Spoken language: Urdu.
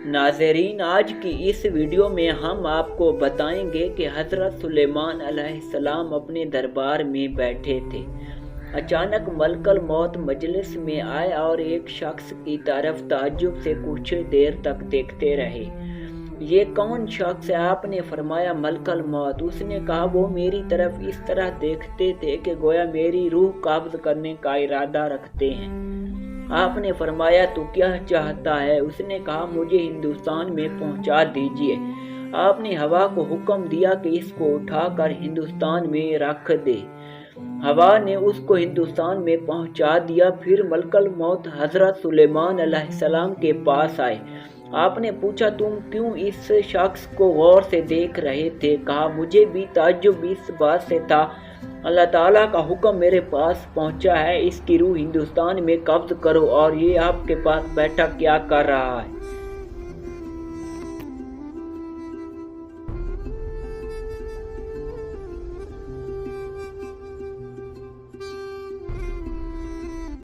ناظرین، آج کی اس ویڈیو میں ہم آپ کو بتائیں گے کہ حضرت سلیمان علیہ السلام اپنے دربار میں بیٹھے تھے۔ اچانک ملک الموت مجلس میں آئے اور ایک شخص کی طرف تعجب سے کچھ دیر تک دیکھتے رہے۔ یہ کون شخص ہے؟ آپ نے فرمایا ملک الموت۔ اس نے کہا وہ میری طرف اس طرح دیکھتے تھے کہ گویا میری روح قبض کرنے کا ارادہ رکھتے ہیں۔ آپ نے فرمایا تو کیا چاہتا ہے؟ اس نے کہا مجھے ہندوستان میں پہنچا دیجیے۔ آپ نے ہوا کو حکم دیا کہ اس کو اٹھا کر ہندوستان میں رکھ دے۔ ہوا نے اس کو ہندوستان میں پہنچا دیا۔ پھر ملک الموت حضرت سلیمان علیہ السلام کے پاس آئے۔ آپ نے پوچھا تم کیوں اس شخص کو غور سے دیکھ رہے تھے؟ کہا مجھے بھی تعجب اس بات سے تھا، اللہ تعالیٰ کا حکم میرے پاس پہنچا ہے، اس کی روح ہندوستان میں قبض کرو، اور یہ آپ کے پاس بیٹھا کیا کر رہا ہے؟